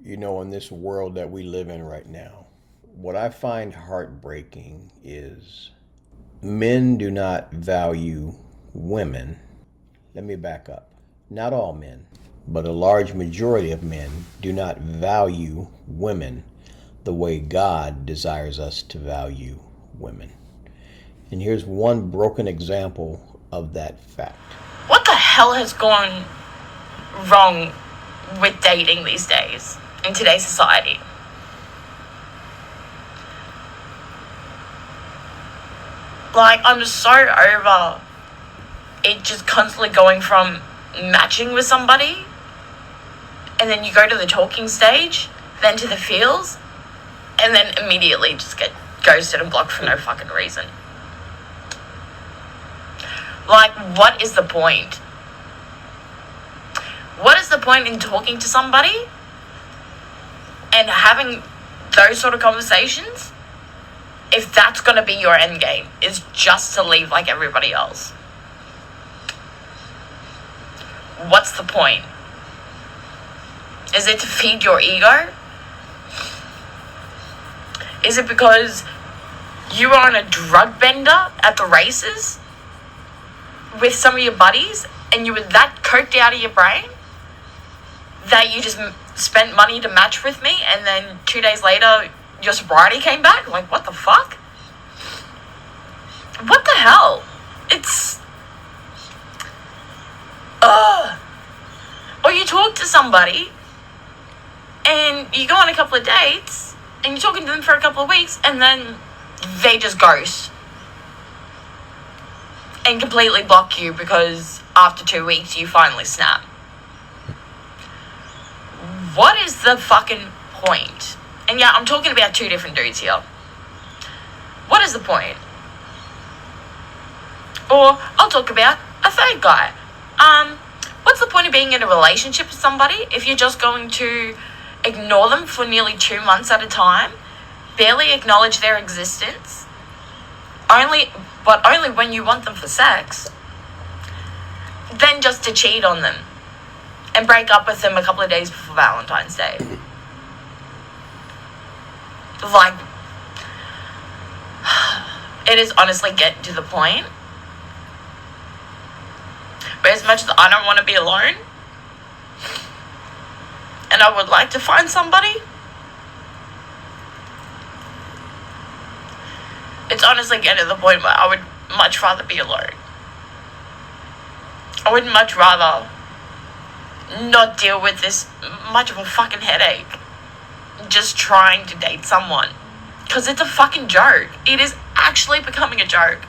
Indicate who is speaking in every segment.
Speaker 1: In this world that we live in right now, what I find heartbreaking is men do not value women. Let me back up. Not all men, but a large majority of men do not value women the way God desires us to value women. And here's one broken example of that fact.
Speaker 2: What the hell has gone wrong with dating these days in today's society? Like, I'm just so over it just constantly going from matching with somebody, and then you go to the talking stage, then to the feels, and then immediately just get ghosted and blocked for no fucking reason. Like, what is the point? What is the point in talking to somebody and having those sort of conversations if that's going to be your end game, is just to leave like everybody else? What's the point? Is it to feed your ego? Is it because you were on a drug bender at the races with some of your buddies and you were that coked out of your brain that you just spent money to match with me, and then 2 days later your sobriety came back? Like, what the fuck? What the hell? It's... Or you talk to somebody and you go on a couple of dates and you're talking to them for a couple of weeks, and then they just ghost and completely block you because after 2 weeks you finally snap. What is the fucking point? And yeah, I'm talking about two different dudes here. What is the point? Or I'll talk about a third guy. What's the point of being in a relationship with somebody if you're just going to ignore them for nearly 2 months at a time, barely acknowledge their existence, only when you want them for sex, then just to cheat on them and break up with them a couple of days before Valentine's Day? Like, it is honestly getting to the point where, as much as I don't want to be alone and I would like to find somebody, it's honestly getting to the point where I would much rather be alone. I would much rather not deal with this much of a fucking headache just trying to date someone, because it's a fucking joke. It is actually becoming a joke.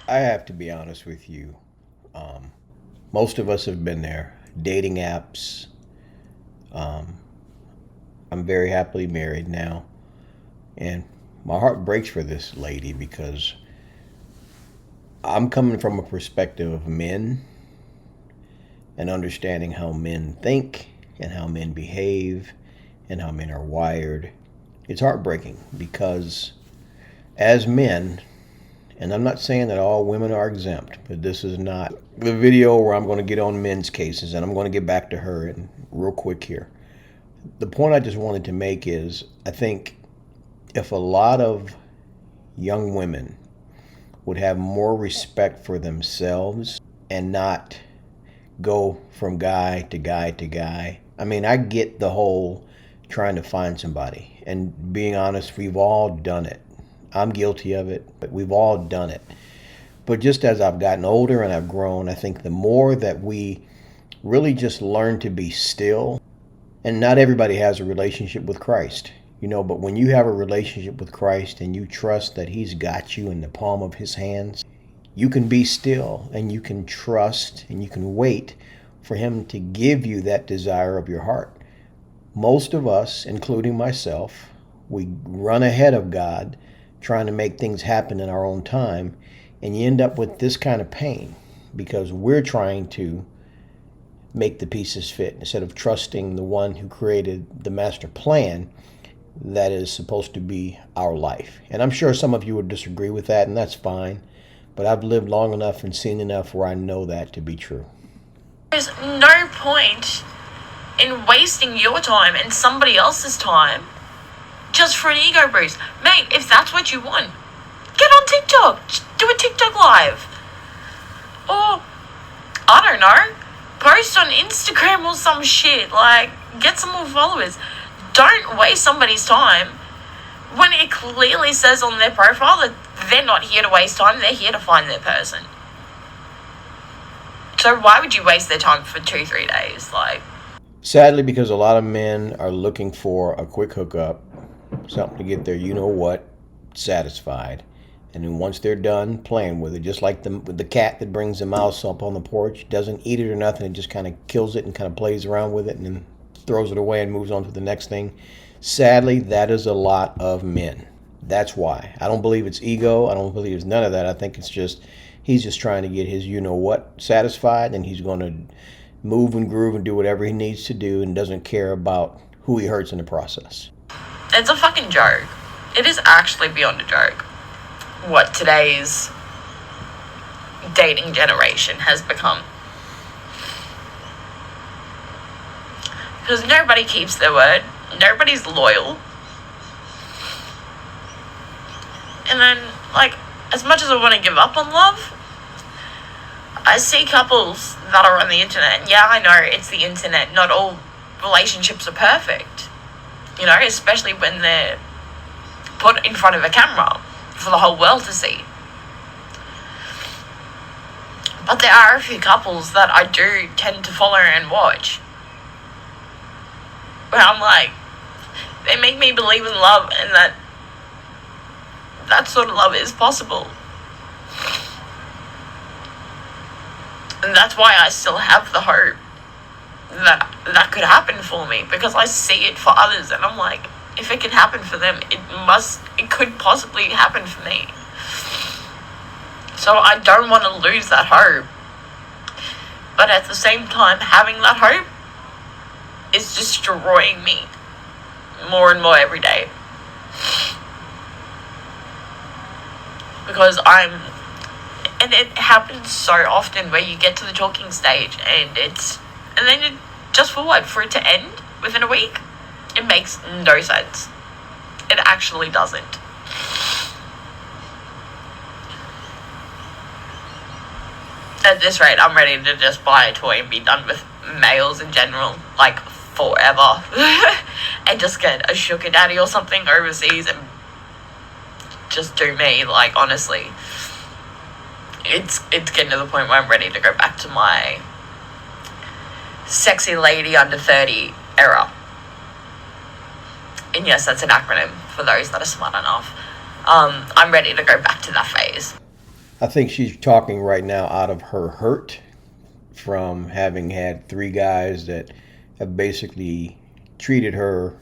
Speaker 1: I have to be honest with you. Most of us have been there. Dating apps. I'm very happily married now. And my heart breaks for this lady because I'm coming from a perspective of men and understanding how men think and how men behave and how men are wired. It's heartbreaking because as men, and I'm not saying that all women are exempt, but this is not the video where I'm going to get on men's cases, and I'm going to get back to her and real quick here. The point I just wanted to make is, I think if a lot of young women would have more respect for themselves and not go from guy to guy to guy. I mean, I get the whole trying to find somebody, and being honest, we've all done it. I'm guilty of it, but we've all done it. But just as I've gotten older and I've grown, I think the more that we really just learn to be still, and not everybody has a relationship with Christ, but when you have a relationship with Christ and you trust that He's got you in the palm of His hands, you can be still and you can trust and you can wait for Him to give you that desire of your heart. Most of us, including myself, we run ahead of God trying to make things happen in our own time, and you end up with this kind of pain because we're trying to make the pieces fit instead of trusting the one who created the master plan that is supposed to be our life. And I'm sure some of you would disagree with that, and that's fine, but I've lived long enough and seen enough where I know that to be true.
Speaker 2: There's no point in wasting your time and somebody else's time just for an ego boost. Mate, if that's what you want, get on TikTok. Just do a TikTok live. Or, I don't know, post on Instagram or some shit. Like, get some more followers. Don't waste somebody's time when it clearly says on their profile that they're not here to waste time, they're here to find their person. So why would you waste their time for 2-3 days? Like,
Speaker 1: sadly, because a lot of men are looking for a quick hookup, something to get their you-know-what satisfied. And then once they're done playing with it, just like the cat that brings the mouse up on the porch, doesn't eat it or nothing, it just kind of kills it and kind of plays around with it and then throws it away and moves on to the next thing. Sadly, that is a lot of men. That's why. I don't believe it's ego. I don't believe it's none of that. I think it's just, he's just trying to get his you-know-what satisfied, and he's going to move and groove and do whatever he needs to do and doesn't care about who he hurts in the process.
Speaker 2: it's a fucking joke. It is actually beyond a joke what today's dating generation has become. Because nobody keeps their word. Nobody's loyal. And then, like, as much as I want to give up on love, I see couples that are on the internet. And yeah, I know it's the internet. Not all relationships are perfect. You know, especially when they're put in front of a camera for the whole world to see. But there are a few couples that I do tend to follow and watch, where I'm like, they make me believe in love and that sort of love is possible. And that's why I still have the hope that could happen for me, because I see it for others and I'm like, if it can happen for them, it could possibly happen for me. So I don't want to lose that hope. But at the same time, having that hope is destroying me more and more every day. Because and it happens so often where you get to the talking stage and then it, just for what? For it to end within a week? It makes no sense. It actually doesn't. At this rate, I'm ready to just buy a toy and be done with males in general, like, forever. And just get a sugar daddy or something overseas and just do me, like, honestly. It's getting to the point where I'm ready to go back to my sexy lady under 30 era. And yes, that's an acronym for those that are smart enough. I'm ready to go back to that phase.
Speaker 1: I think she's talking right now out of her hurt from having had 3 guys that have basically treated her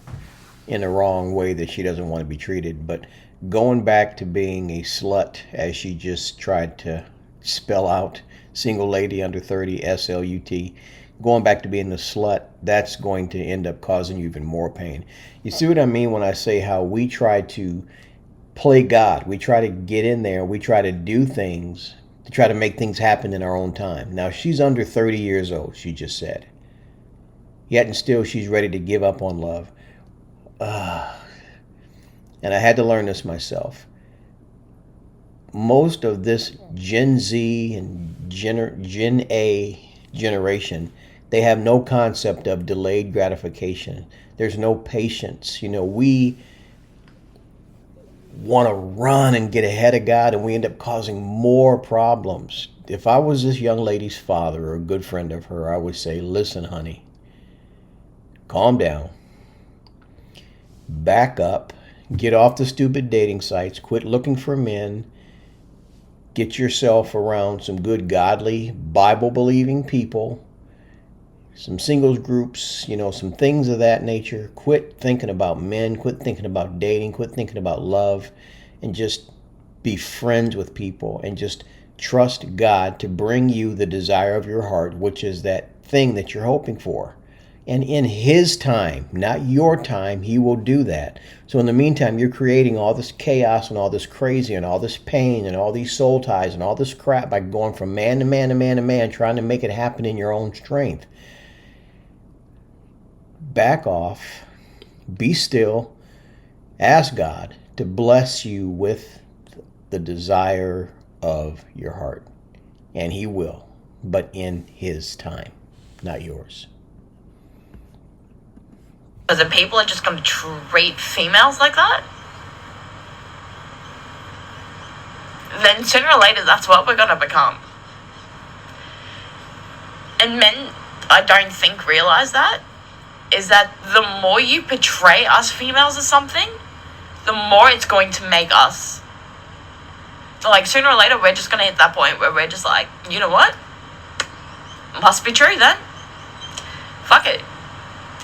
Speaker 1: in the wrong way that she doesn't want to be treated. But going back to being a slut, as she just tried to spell out, single lady under 30, SLUT, going back to being the slut, that's going to end up causing you even more pain. You see what I mean when I say how we try to play God? We try to get in there, we try to do things to try to make things happen in our own time. Now, she's under 30 years old, she just said. Yet and still she's ready to give up on love. And I had to learn this myself. Most of this Gen Z and Gen A generation, they have no concept of delayed gratification. There's no patience. You know, we want to run and get ahead of God, and we end up causing more problems. If I was this young lady's father or a good friend of her, I would say, listen, honey, calm down, back up, get off the stupid dating sites, quit looking for men, get yourself around some good, godly, Bible-believing people, some singles groups, you know, some things of that nature. Quit thinking about men, quit thinking about dating, quit thinking about love, and just be friends with people and just trust God to bring you the desire of your heart, which is that thing that you're hoping for. And in His time, not your time, He will do that. So in the meantime, you're creating all this chaos and all this crazy and all this pain and all these soul ties and all this crap by going from man to man to man to man, trying to make it happen in your own strength. back off, be still, ask God to bless you with the desire of your heart. And He will, but in His time, not yours.
Speaker 2: Because the people are just going to treat females like that, then sooner or later that's what we're going to become. And men, I don't think, realize that, is that the more you portray us females as something, the more it's going to make us. So, like, sooner or later, we're just going to hit that point where we're just like, you know what? Must be true then. Fuck it.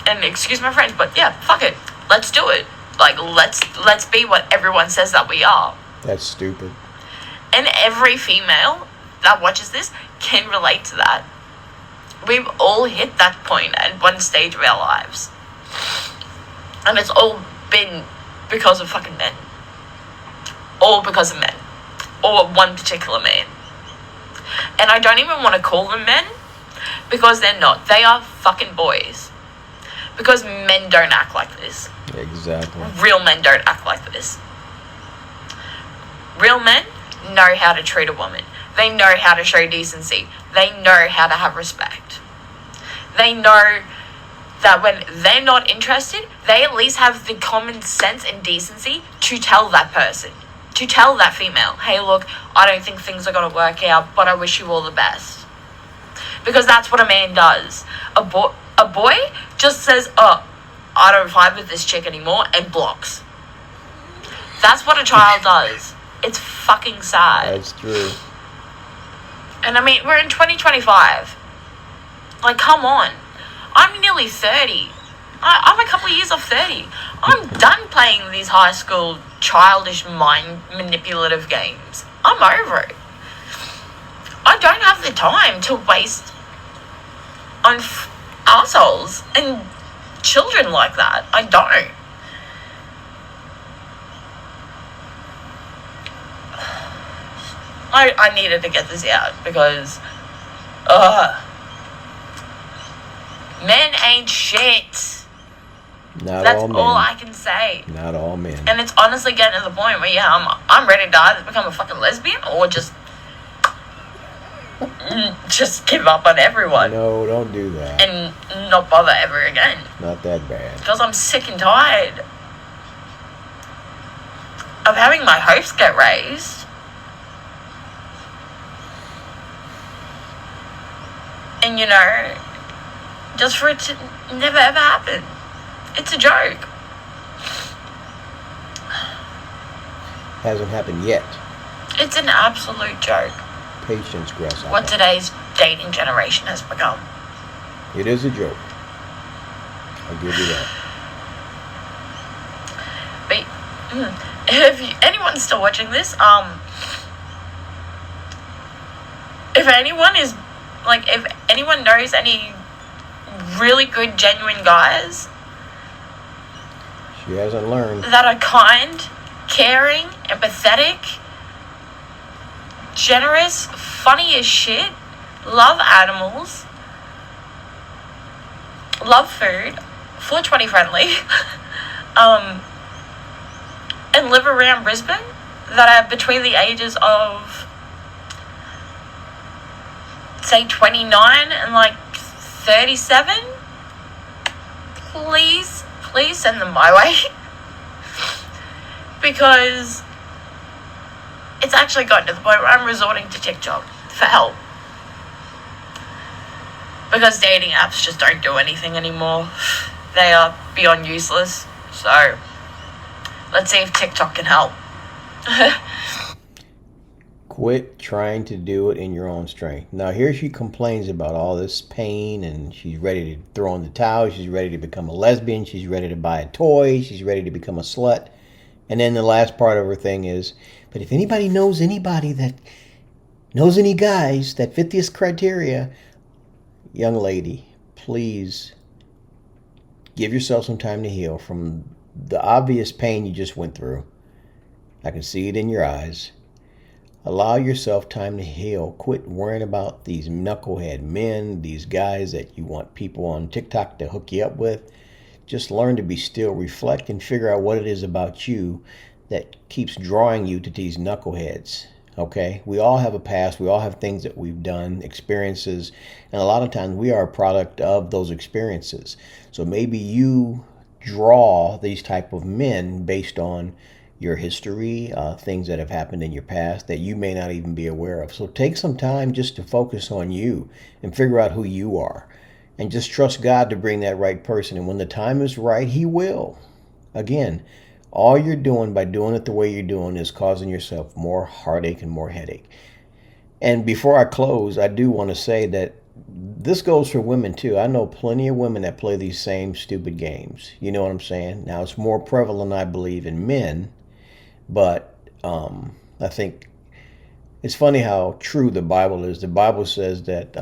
Speaker 2: And excuse my French, but yeah, fuck it. Let's do it. Like, let's be what everyone says that we are.
Speaker 1: That's stupid.
Speaker 2: And every female that watches this can relate to that. We've all hit that point at one stage of our lives. And it's all been because of fucking men. All because of men. Or one particular man. And I don't even want to call them men, because they're not. They are fucking boys. Because men don't act like this.
Speaker 1: Exactly.
Speaker 2: Real men don't act like this. Real men know how to treat a woman. They know how to show decency. They know how to have respect. They know that when they're not interested, they at least have the common sense and decency to tell that person, to tell that female, hey, look, I don't think things are going to work out, but I wish you all the best. Because that's what a man does. A boy just says, oh, I don't vibe with this chick anymore, and blocks. That's what a child does. It's fucking sad.
Speaker 1: That's true.
Speaker 2: And I mean, we're in 2025. Like, come on. I'm nearly 30. I'm a couple of years off 30. I'm done playing these high school childish mind manipulative games. I'm over it. I don't have the time to waste on assholes and children like that. I don't. I needed to get this out because men ain't shit. That's all I can say.
Speaker 1: Not all men.
Speaker 2: And it's honestly getting to the point where, yeah, I'm ready to either become a fucking lesbian or just give up on everyone.
Speaker 1: No, don't do that.
Speaker 2: And not bother ever again.
Speaker 1: Not that bad.
Speaker 2: Because I'm sick and tired of having my hopes get raised. And, you know, just for it to never ever happen. It's a joke.
Speaker 1: Hasn't happened yet.
Speaker 2: It's an absolute joke.
Speaker 1: Patience, grasshopper.
Speaker 2: What today's dating generation has become.
Speaker 1: It is a joke. I'll give you that.
Speaker 2: But if anyone's still watching this, if anyone is like, if anyone knows any really good, genuine guys,
Speaker 1: she hasn't learned,
Speaker 2: that are kind, caring, empathetic, generous, funny as shit, love animals, love food, 420 friendly, and live around Brisbane, that are between the ages of, say, 29 and like 37, please send them my way. Because it's actually gotten to the point where I'm resorting to TikTok for help. Because dating apps just don't do anything anymore. They are beyond useless. So, let's see if TikTok can help.
Speaker 1: Quit trying to do it in your own strength. Now, here she complains about all this pain, and she's ready to throw in the towel. She's ready to become a lesbian. She's ready to buy a toy. She's ready to become a slut. And then the last part of her thing is, but if anybody that knows any guys that fit this criteria, young lady, please give yourself some time to heal from the obvious pain you just went through. I can see it in your eyes. Allow yourself time to heal. Quit worrying about these knucklehead men, these guys that you want people on TikTok to hook you up with. just learn to be still, reflect, and figure out what it is about you that keeps drawing you to these knuckleheads. Okay, we all have a past, we all have things that we've done, experiences, and a lot of times we are a product of those experiences. So maybe you draw these type of men based on your history, things that have happened in your past that you may not even be aware of. So take some time just to focus on you and figure out who you are, and just trust God to bring that right person. And when the time is right, He will. Again, all you're doing by doing it the way you're doing is causing yourself more heartache and more headache. And before I close, I do want to say that this goes for women too. I know plenty of women that play these same stupid games. You know what I'm saying? Now, it's more prevalent, I believe, in men, but I think it's funny how true the Bible is. The Bible says that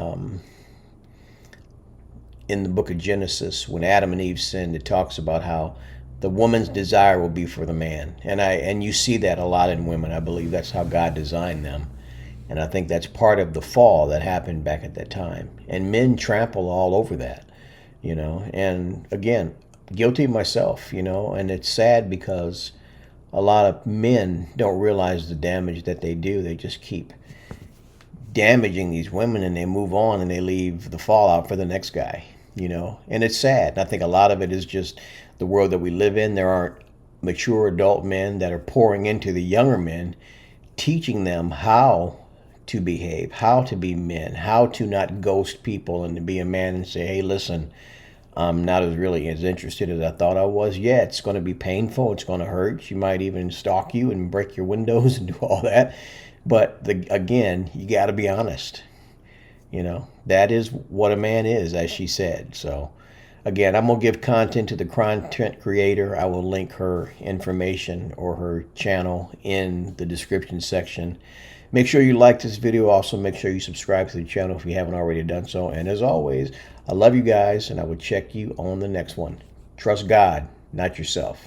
Speaker 1: in the book of Genesis, when Adam and Eve sinned, it talks about how the woman's desire will be for the man. And you see that a lot in women. I believe that's how God designed them. And I think that's part of the fall that happened back at that time. And men trample all over that, you know. And again, guilty myself, you know, and it's sad because a lot of men don't realize the damage that they do. They just keep damaging these women and they move on and they leave the fallout for the next guy, you know. And it's sad. And I think a lot of it is just the world that we live in. There aren't mature adult men that are pouring into the younger men, teaching them how to behave, how to be men, how to not ghost people and to be a man and say, hey, listen, I'm not as really as interested as I thought I was. Yeah, it's going to be painful. It's going to hurt. She might even stalk you and break your windows and do all that. But again, you got to be honest. You know, that is what a man is, as she said. So again, I'm going to give content to the content creator. I will link her information or her channel in the description section. Make sure you like this video. Also, make sure you subscribe to the channel if you haven't already done so. And as always, I love you guys, and I will check you on the next one. Trust God, not yourself.